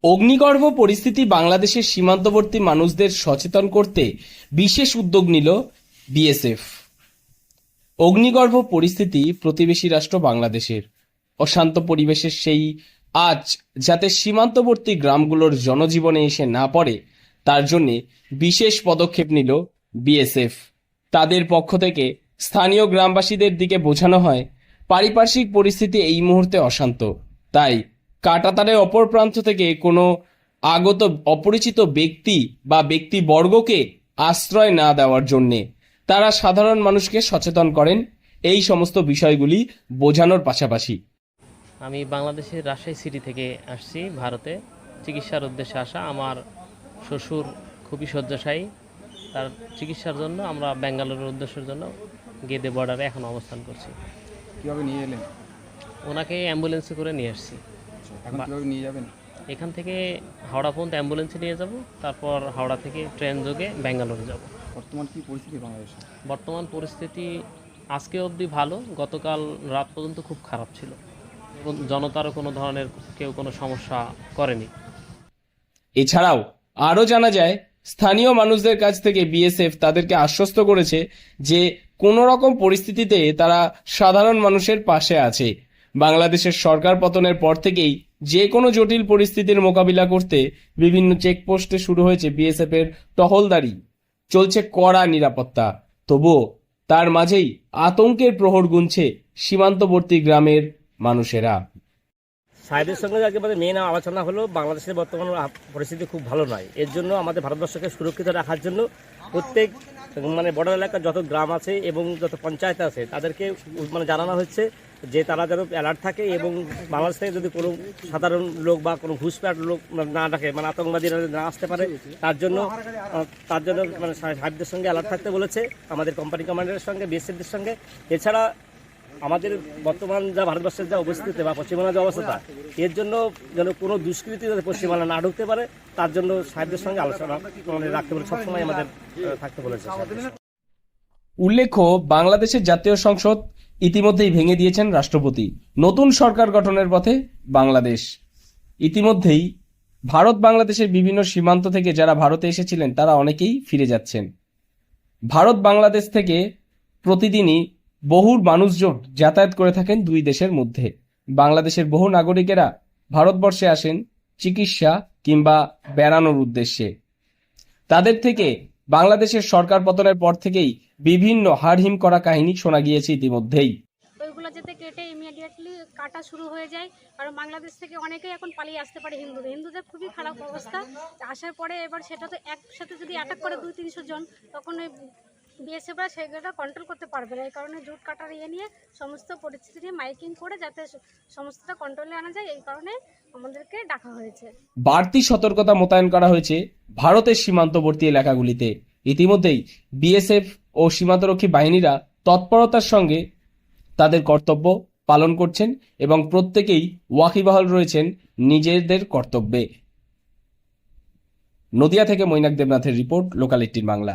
অগ্নিগর্ভ পরিস্থিতি বাংলাদেশের সীমান্তবর্তী মানুষদের সচেতন করতে বিশেষ উদ্যোগ নিল বিএসএফ। অগ্নিগর্ভ পরিস্থিতি প্রতিবেশী রাষ্ট্র বাংলাদেশের অশান্ত পরিবেশের সেই আজ যাতে সীমান্তবর্তী গ্রামগুলোর জনজীবনে এসে না পড়ে তার জন্য বিশেষ পদক্ষেপ নিল বিএসএফ। তাদের পক্ষ থেকে স্থানীয় গ্রামবাসীদের দিকে বোঝানো হয় পারিপার্শ্বিক পরিস্থিতি এই মুহূর্তে অশান্ত, তাই কাঁটাতারের অপর প্রান্ত থেকে কোনো আগত অপরিচিত ব্যক্তি বা ব্যক্তিবর্গকে আশ্রয় না দেওয়ার জন্যে তারা সাধারণ মানুষকে সচেতন করেন এই সমস্ত বিষয়গুলি বোঝানোর পাশাপাশি। আমি বাংলাদেশের রাজশাহী সিটি থেকে আসছি ভারতে চিকিৎসার উদ্দেশ্যে আসা। আমার শ্বশুর খুবই শয্যাশায়ী, তার চিকিৎসার জন্য আমরা ব্যাঙ্গালোরের উদ্দেশ্যের জন্য গেদে বর্ডারে এখন অবস্থান করছি। কীভাবে নিয়ে এলেন? ওনাকে অ্যাম্বুলেন্সে করে নিয়ে আসছি। এখন কীভাবে নিয়ে যাবেন? এখান থেকে হাওড়া পর্যন্ত অ্যাম্বুলেন্সে নিয়ে যাব, তারপর হাওড়া থেকে ট্রেন যোগে ব্যাঙ্গালোরে যাব। বর্তমান কী পরিস্থিতি বাংলাদেশে? বর্তমান পরিস্থিতি আজকে অবধি ভালো, গতকাল রাত পর্যন্ত খুব খারাপ ছিল। জনতারও কোনো ধরনের কেউ কোনো সমস্যা করেনি। এছাড়াও আরও জানা যায় স্থানীয় মানুষদের কাছ থেকে বিএসএফ তাদেরকে আশ্বস্ত করেছে যে কোনো রকম পরিস্থিতিতে তারা সাধারণ মানুষের পাশে আছে। বাংলাদেশের সরকার পতনের পর থেকেই যে কোনো জটিল পরিস্থিতির মোকাবিলা করতে বিভিন্ন চেকপোস্টে শুরু হয়েছে বিএসএফ এর টহলদারি, চলছে কড়া নিরাপত্তা। তবুও তার মাঝেই আতঙ্কের প্রহর গুনছে সীমান্তবর্তী গ্রামের মানুষেরা। সাহেবের সঙ্গে একেবারে মেন আলোচনা হলো বাংলাদেশের বর্তমান পরিস্থিতি খুব ভালো নয়। এর জন্য আমাদের ভারতবর্ষকে সুরক্ষিত রাখার জন্য প্রত্যেক বর্ডার এলাকার যত গ্রাম আছে এবং যত পঞ্চায়েত আছে তাদেরকে জানানো হচ্ছে যে তারা যেন অ্যালার্ট থাকে এবং বাংলাদেশ থেকে যদি কোনো সাধারণ লোক বা কোনো ঘুষপ্যাট লোক না ডাকে, আতঙ্কবাদীরা না আসতে পারে, তার জন্য সাহেবদের সঙ্গে অ্যালার্ট থাকতে বলেছে, আমাদের কোম্পানি কমান্ডারের সঙ্গে, বিএসএফদের সঙ্গে। এছাড়া আমাদের বর্তমান যা ভারতবর্ষের যা অবস্থিতি বা পশ্চিমবাংলার যে অবস্থা, এর জন্য যেন কোনো দুষ্কৃতি যাতে পশ্চিমবাংলা না ঢুকতে পারে তার জন্য সাহেবদের সঙ্গে আলোচনা রাখতে বলে সবসময় আমাদের থাকতে বলেছে। উল্লেখ্য, বাংলাদেশের জাতীয় সংসদ ইতিমধ্যেই ভেঙে দিয়েছেন রাষ্ট্রপতি। নতুন সরকার গঠনের পথে বাংলাদেশ। ইতিমধ্যেই ভারত বাংলাদেশের বিভিন্ন সীমান্ত থেকে যারা ভারতে এসেছিলেন তারা অনেকেই ফিরে যাচ্ছেন। ভারত বাংলাদেশ থেকে প্রতিদিনই বহু মানুষজন যাতায়াত করে থাকেন দুই দেশের মধ্যে। বাংলাদেশের বহু নাগরিকেরা ভারতবর্ষে আসেন চিকিৎসা কিংবা বেড়ানোর উদ্দেশ্যে। তাদের থেকে বাংলাদেশের সরকার পতনের পর থেকেই বিভিন্ন হাড়হিম করা কাহিনী শোনা গিয়েছে ইতিমধ্যেই। ওইগুলো যাতে কেটে ইমিডিয়েটলি কাটা শুরু হয়ে যায়, কারণ বাংলাদেশ থেকে অনেকেই এখন পালিয়ে আসতে পারে। হিন্দুদের খুবই খারাপ অবস্থা। আসার পরে এবার সেটা তো একসাথে যদি অ্যাটাক করে 200-300 জন, তখন ওই বিএসএফরা সেগুলো কন্ট্রোল করতে পারবে না। এই কারণে জুট কাটার নিয়ে সমস্ত পরিস্থিতি নিয়ে মাইকিং করে যাতে সমস্তটা কন্ট্রোলে আনা যায়, এই কারণে আমাদেরকে ডাকা হয়েছে। বাড়তি সতর্কতা মোতায়েন করা হয়েছে ভারতের সীমান্তবর্তী এলাকাগুলিতে। ইতিমধ্যেই বিএসএফ ও সীমান্তরক্ষী বাহিনীরা তৎপরতার সঙ্গে তাদের কর্তব্য পালন করছেন এবং প্রত্যেকেই ওয়াকিবহাল রয়েছেন নিজেদের কর্তব্যে। নদিয়া থেকে মৈনাক দেবনাথের রিপোর্ট, লোকাল 18 বাংলা।